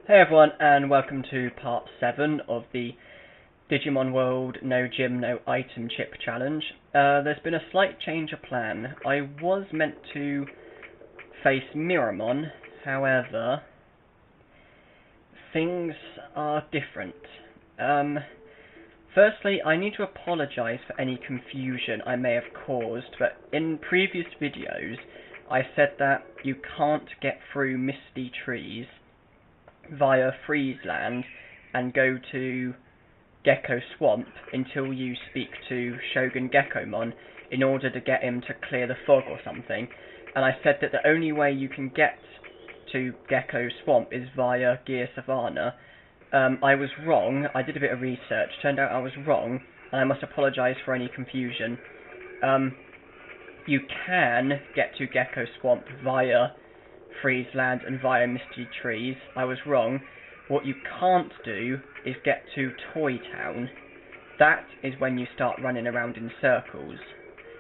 Hey everyone, and welcome to part 7 of the Digimon World No Gym No Item Chip Challenge. There's been a slight change of plan. I was meant to face Miramon, however, things are different. Firstly, I need to apologise for any confusion I may have caused, but in previous videos I said that you can't get through Misty Trees via Freezeland and go to Gecko Swamp until you speak to Shogun Geckomon in order to get him to clear the fog or something. And I said that the only way you can get to Gecko Swamp is via Gear Savannah. I was wrong. I did a bit of research. Turned out I was wrong, and I must apologise for any confusion. You can get to Gecko Swamp via Freezeland and via Misty Trees. I was wrong. What you can't do is get to Toy Town. That is when you start running around in circles,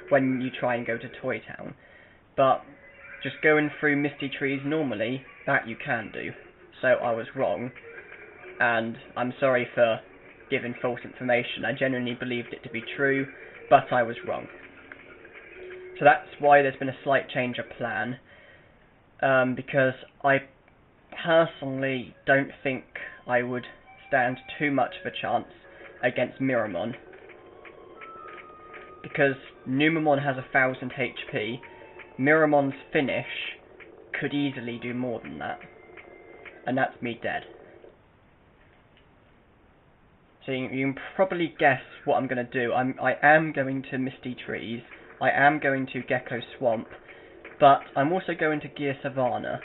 when you try and go to Toy Town. But just going through Misty Trees normally, that you can do. So I was wrong, and I'm sorry for giving false information. I genuinely believed it to be true, but I was wrong. So that's why there's been a slight change of plan. Because I personally don't think I would stand too much of a chance against Miramon. Because Numamon has 1000 HP, Miramon's finish could easily do more than that. And that's me dead. So you can probably guess what I'm going to do. I am going to Misty Trees, I am going to Gecko Swamp, but I'm also going to Gear Savannah.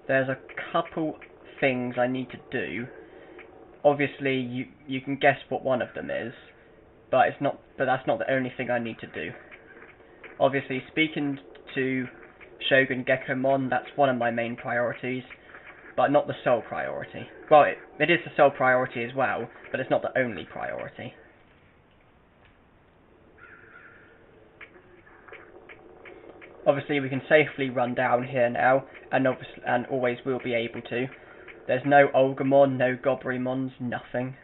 There's a couple things I need to do. Obviously, you can guess what one of them is, but that's not the only thing I need to do. Obviously, speaking to Shogun Geckomon, that's one of my main priorities, but not the sole priority. Well, it is the sole priority as well, but it's not the only priority. Obviously, we can safely run down here now, and always will be able to. There's no Olgamon, no Gobrymons, nothing.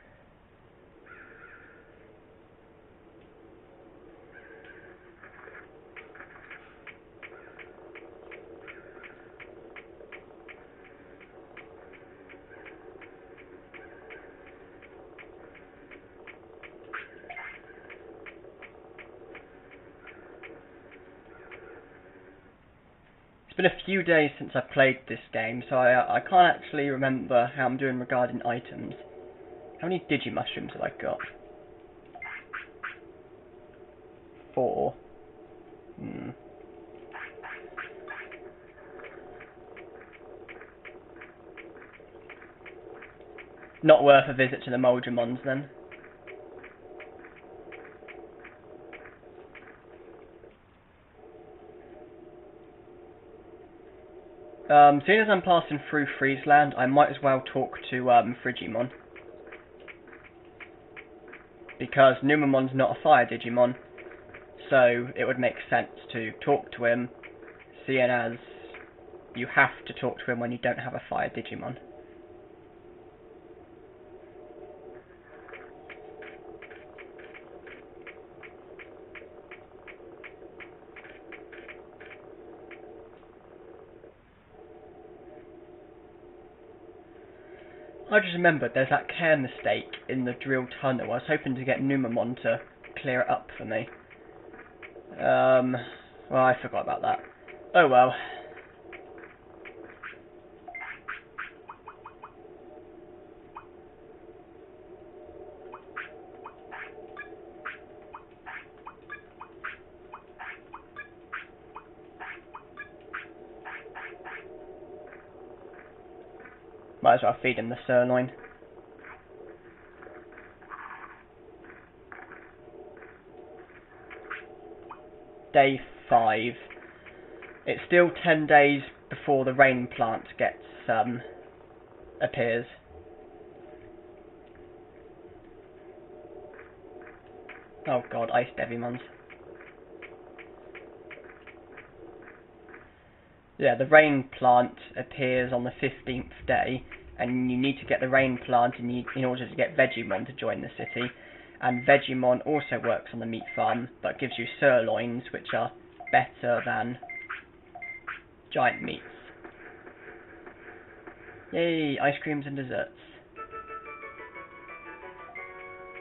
It's been a few days since I've played this game, so I can't actually remember how I'm doing regarding items. How many Digimushrooms have I got? 4. Not worth a visit to the Moldramons then. Seeing as I'm passing through Freezeland, I might as well talk to Frigimon. Because Numamon's not a fire Digimon, so it would make sense to talk to him, seeing as you have to talk to him when you don't have a fire Digimon. I just remembered there's that care mistake in the drill tunnel. I was hoping to get Numamon to clear it up for me. Well, I forgot about that. Oh well. Might as well feed him the sirloin. Day 5. It's still 10 days before the rain plant appears. Oh god, Ice Devimons. Yeah, the rain plant appears on the 15th day, and you need to get the rain plant in order to get Vegemon to join the city. And Vegemon also works on the meat farm, but gives you sirloins, which are better than giant meats. Yay, ice creams and desserts.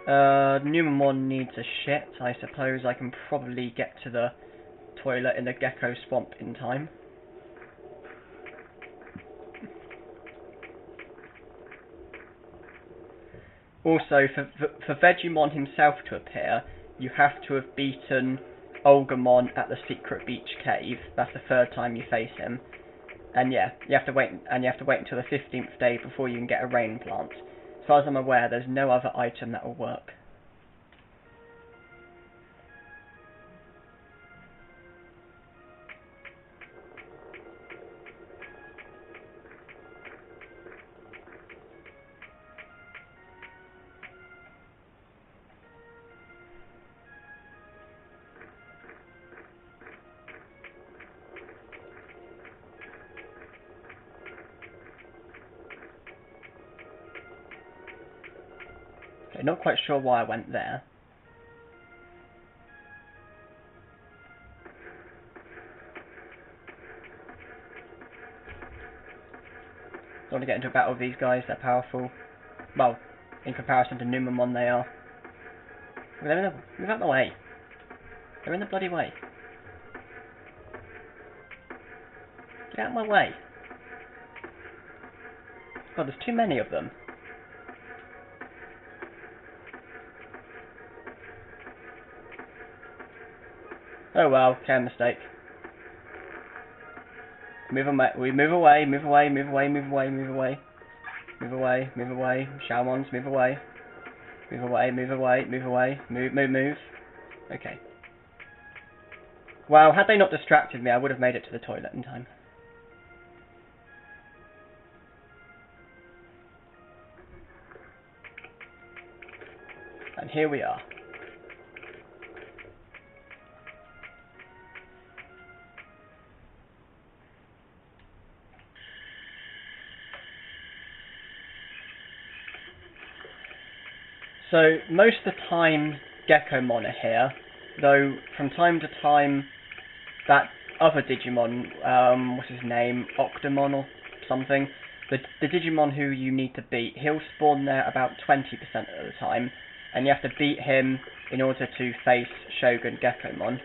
Numamon needs a shit. I suppose I can probably get to the toilet in the gecko swamp in time. Also, for Vegemon himself to appear, you have to have beaten Olgamon at the secret beach cave. That's the third time you face him. And yeah, you have to wait until the 15th day before you can get a rain plant. As far as I'm aware, there's no other item that will work. Okay, not quite sure why I went there. Don't want to get into a battle with these guys, they're powerful. Well, in comparison to Numamon they are. Move out the way. They're in the bloody way. Get out of my way. God, there's too many of them. Oh well, okay, mistake. Move away, move away, move away, move away, move away, move away. Move away, move away. Shalmons, move away. Move away, move away, move away. Move. Okay. Well, had they not distracted me, I would have made it to the toilet in time. And here we are. So, most of the time, Geckomon are here, though from time to time, that other Digimon, what's his name, Octomon or something, the Digimon who you need to beat, he'll spawn there about 20% of the time, and you have to beat him in order to face Shogun Geckomon.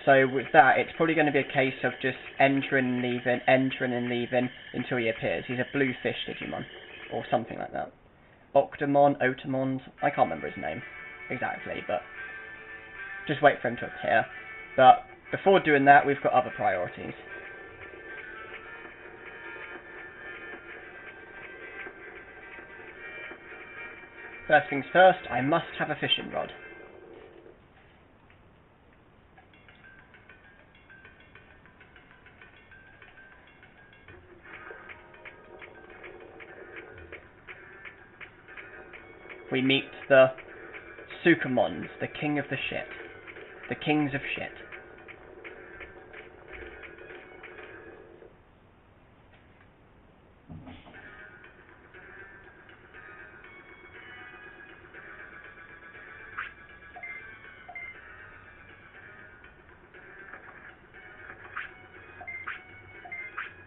So with that, it's probably going to be a case of just entering and leaving until he appears. He's a blue fish Digimon, or something like that. Octomon, Otomon, I can't remember his name exactly, but just wait for him to appear. But before doing that, we've got other priorities. First things first, I must have a fishing rod. We meet the Sukamons, the king of the shit. The kings of shit.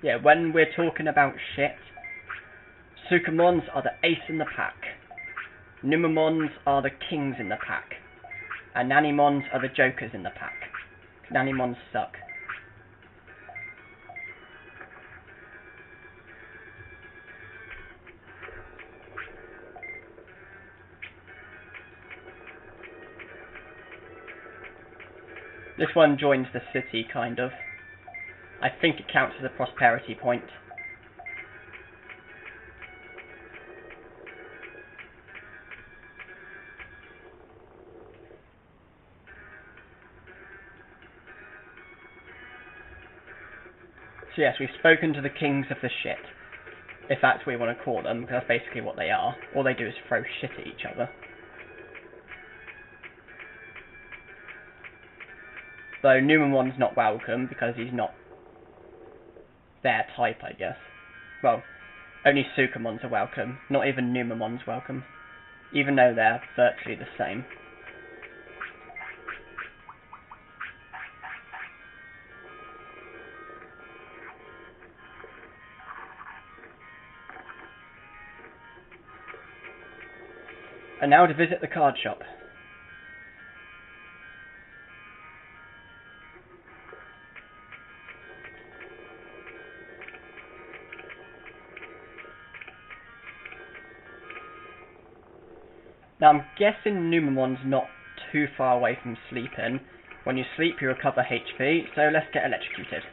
Yeah, when we're talking about shit, Sukamons are the ace in the pack. Numamons are the kings in the pack. And Nanimons are the jokers in the pack. Nanimons suck. This one joins the city, kind of. I think it counts as a prosperity point. So yes, we've spoken to the kings of the shit. If that's what you want to call them, because that's basically what they are. All they do is throw shit at each other. Though Numamon's not welcome, because he's not their type, I guess. Well, Only Sukamons are welcome, not even Numamon's welcome, even though they're virtually the same. And now to visit the card shop. Now I'm guessing Numamon's not too far away from sleeping. When you sleep you recover HP, so let's get electrocuted.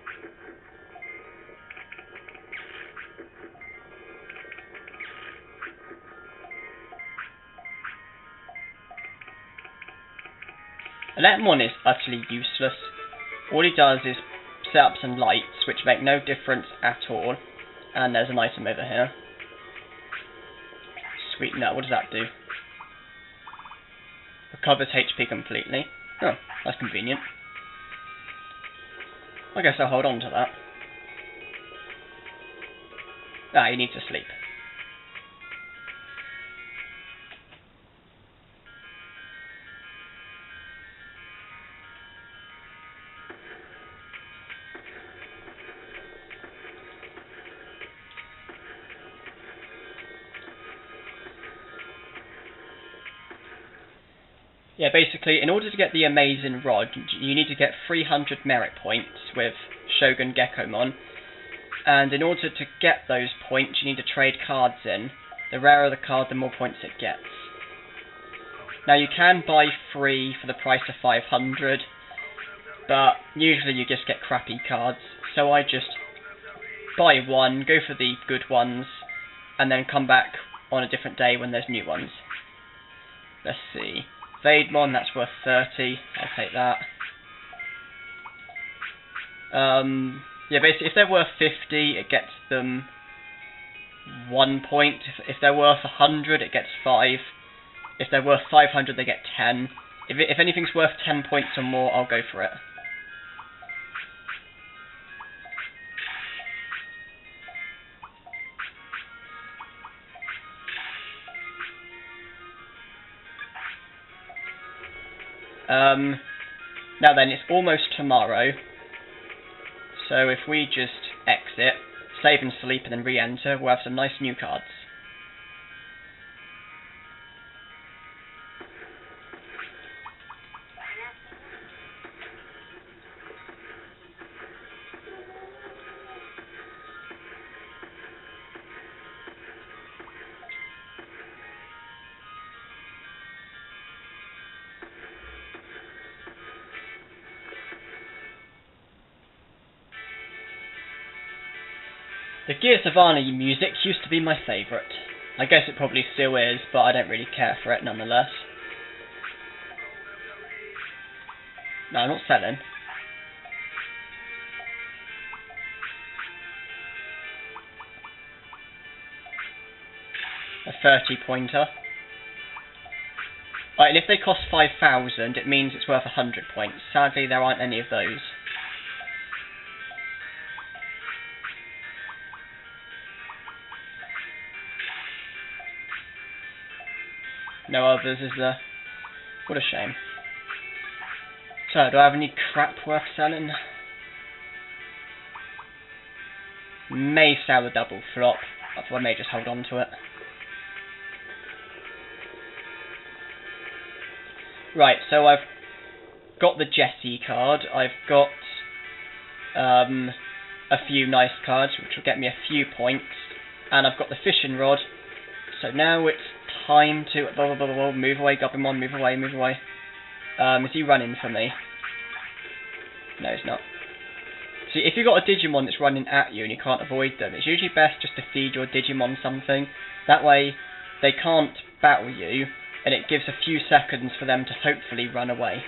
Electromon is utterly useless. All he does is set up some lights, which make no difference at all. And there's an item over here. Sweet nut, what does that do? Recovers HP completely. Oh, that's convenient. I guess I'll hold on to that. Ah, he needs to sleep. Yeah, basically, in order to get the Amazing Rod, you need to get 300 merit points with Shogun Gekomon. And in order to get those points, you need to trade cards in. The rarer the card, the more points it gets. Now, you can buy 3 for the price of 500, but usually you just get crappy cards. So I just buy 1, go for the good ones, and then come back on a different day when there's new ones. Let's see. Vademon, that's worth 30. I'll take that. Yeah, basically, if they're worth 50, it gets them 1 point. If they're worth 100, it gets 5. If they're worth 500, they get 10. If anything's worth 10 points or more, I'll go for it. Now then, it's almost tomorrow, so if we just exit, save and sleep and then re-enter, we'll have some nice new cards. The Gear Savannah music used to be my favourite. I guess it probably still is, but I don't really care for it nonetheless. No, I'm not selling. A 30-pointer. Right, and if they cost 5,000, it means it's worth 100 points. Sadly, there aren't any of those. No others, is there? What a shame. So, do I have any crap worth selling? May sell a double flop. That's why I may just hold on to it. Right, so I've got the Jessie card. I've got a few nice cards, which will get me a few points. And I've got the fishing rod. So now it's time to move away, Goblimon, move away, move away. Is he running for me? No, he's not. See, if you've got a Digimon that's running at you and you can't avoid them, it's usually best just to feed your Digimon something. That way, they can't battle you, and it gives a few seconds for them to hopefully run away.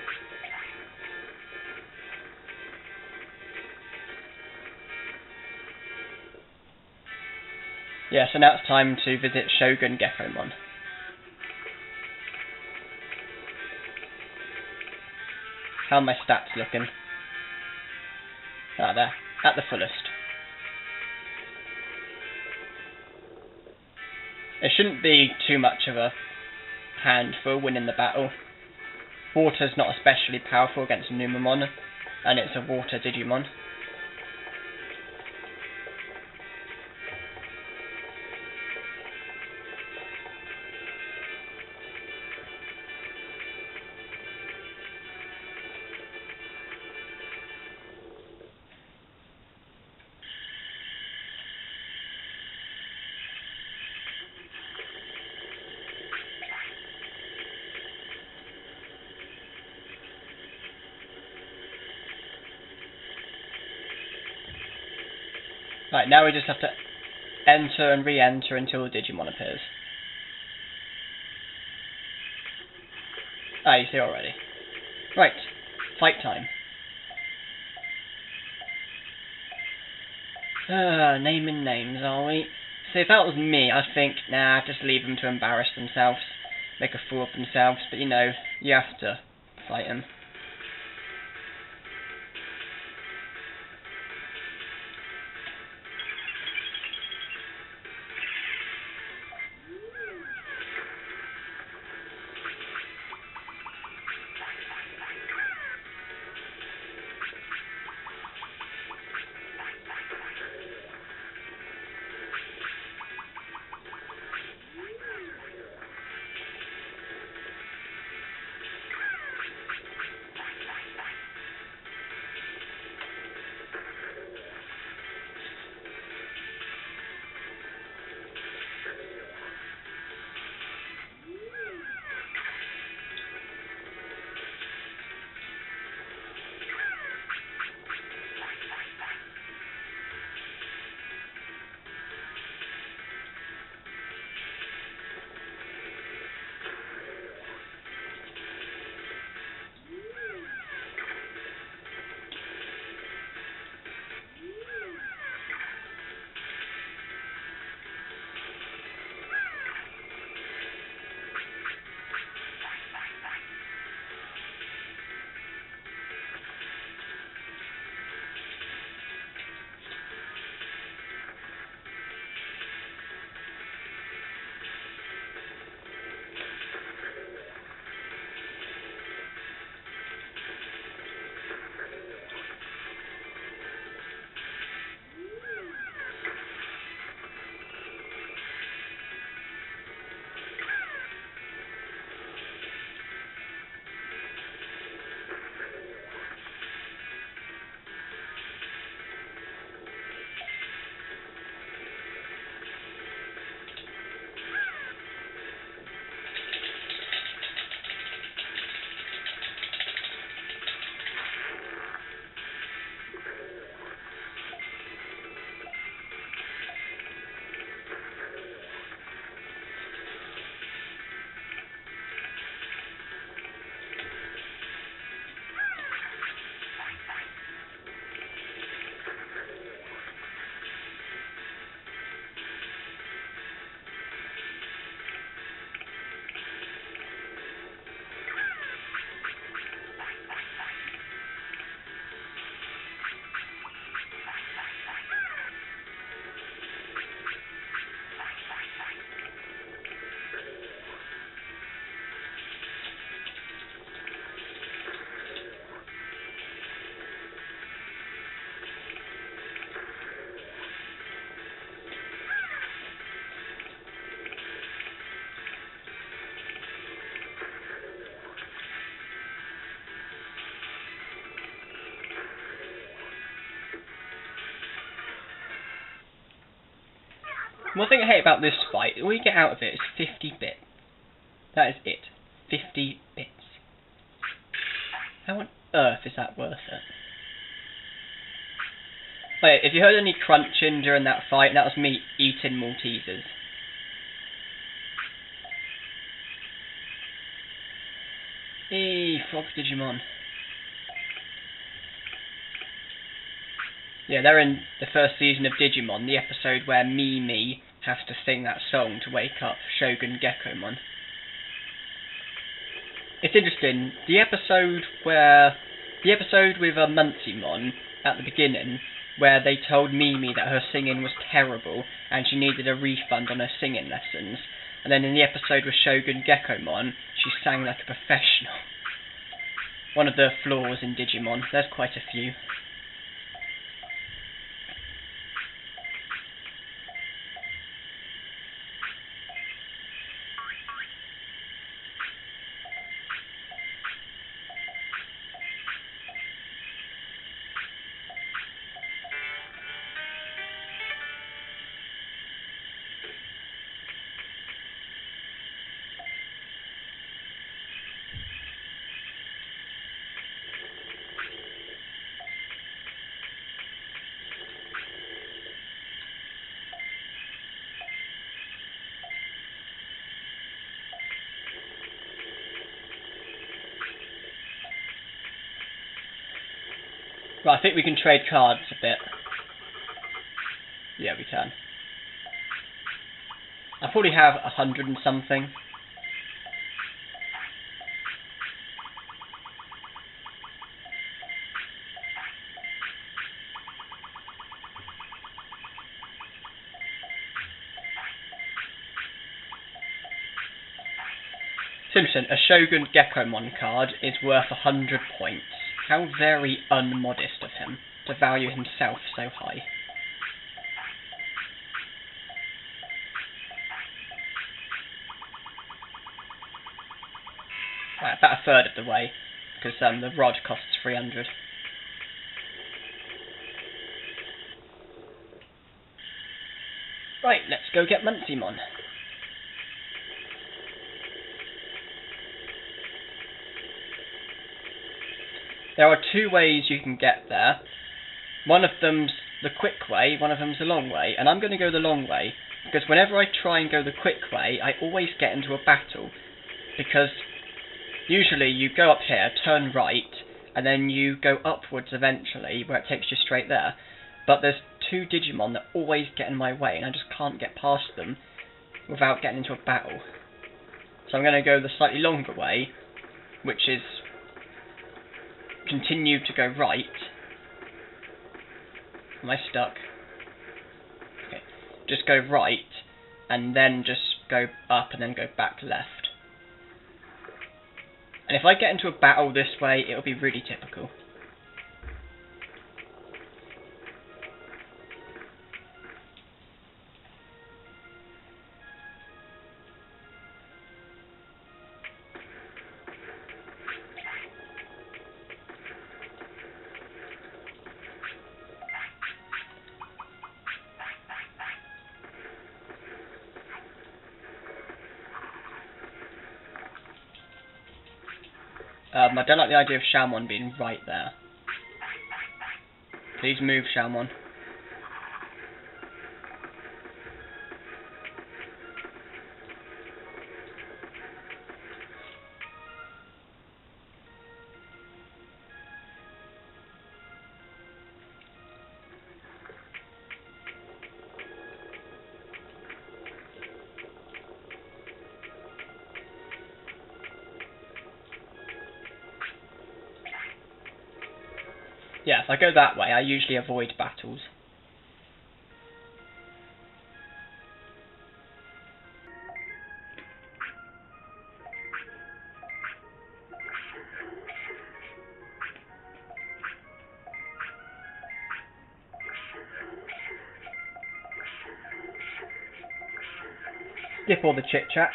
Yeah, so now it's time to visit Shogun Gekomon. How are my stats looking? Ah, there. At the fullest. It shouldn't be too much of a handful winning the battle. Water's not especially powerful against Numemon, and it's a water Digimon. Right, now we just have to enter and re-enter until the Digimon appears. Ah, you see already. Right, fight time. Naming names, are we? So if that was me, I'd think, nah, just leave them to embarrass themselves, make a fool of themselves, but you know, you have to fight them. One thing I hate about this fight, all you get out of it is 50 bits. That is it. 50 bits. How on earth is that worth it? Wait, if you heard any crunching during that fight, that was me eating Maltesers. Hey, Frog Digimon. Yeah, they're in the first season of Digimon, the episode where Mimi has to sing that song to wake up Shogun Gekomon. It's interesting, the episode with Muncymon at the beginning, where they told Mimi that her singing was terrible and she needed a refund on her singing lessons. And then in the episode with Shogun Gekomon, she sang like a professional. One of the flaws in Digimon. There's quite a few. Right, I think we can trade cards a bit. Yeah, we can. I probably have 100 and something. Simpson, a Shogun Gekomon card is worth 100 points. How very unmodest of him to value himself so high. Right, about a third of the way, because the rod costs 300. Right, let's go get Muncymon. There are two ways you can get there. One of them's the quick way, one of them's the long way, and I'm going to go the long way, because whenever I try and go the quick way, I always get into a battle, because usually you go up here, turn right, and then you go upwards eventually, where it takes you straight there, but there's two Digimon that always get in my way, and I just can't get past them without getting into a battle. So I'm going to go the slightly longer way, which is continue to go right. Am I stuck? Okay. Just go right, and then just go up, and then go back left. And if I get into a battle this way, it'll be really typical. I don't like the idea of Shalmon being right there. Please move, Shalmon. Yeah, if I go that way, I usually avoid battles. Skip all the chit-chat.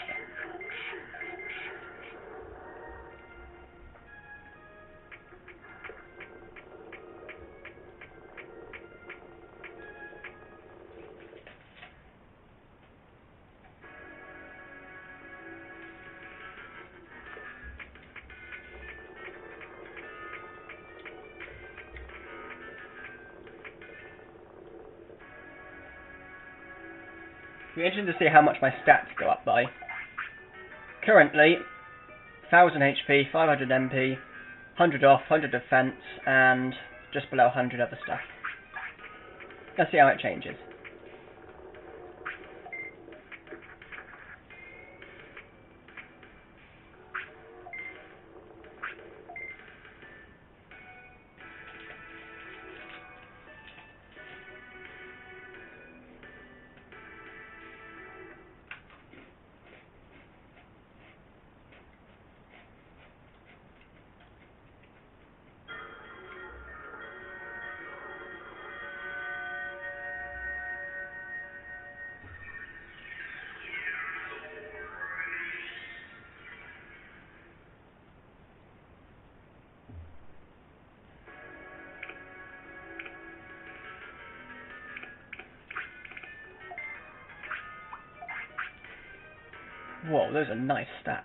It'll be interesting to see how much my stats go up by. Currently, 1000 HP, 500 MP, 100 off, 100 defense, and just below 100 other stuff. Let's see how it changes. Whoa, those are nice stats.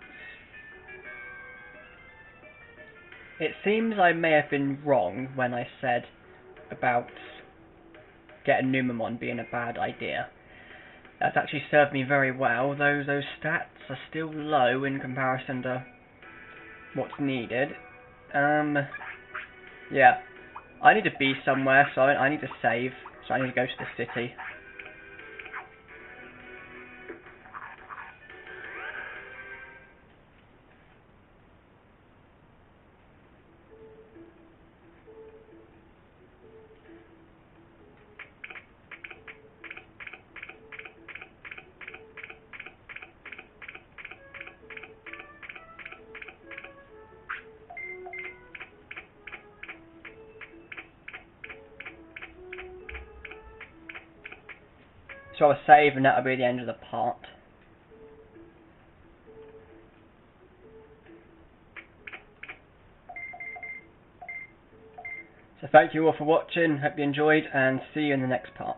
It seems I may have been wrong when I said about getting Numemon being a bad idea. That's actually served me very well. Those stats are still low in comparison to what's needed. Yeah. I need to be somewhere, so I need to save. So I need to go to the city. So I'll save and that'll be the end of the part. So thank you all for watching, hope you enjoyed, and see you in the next part.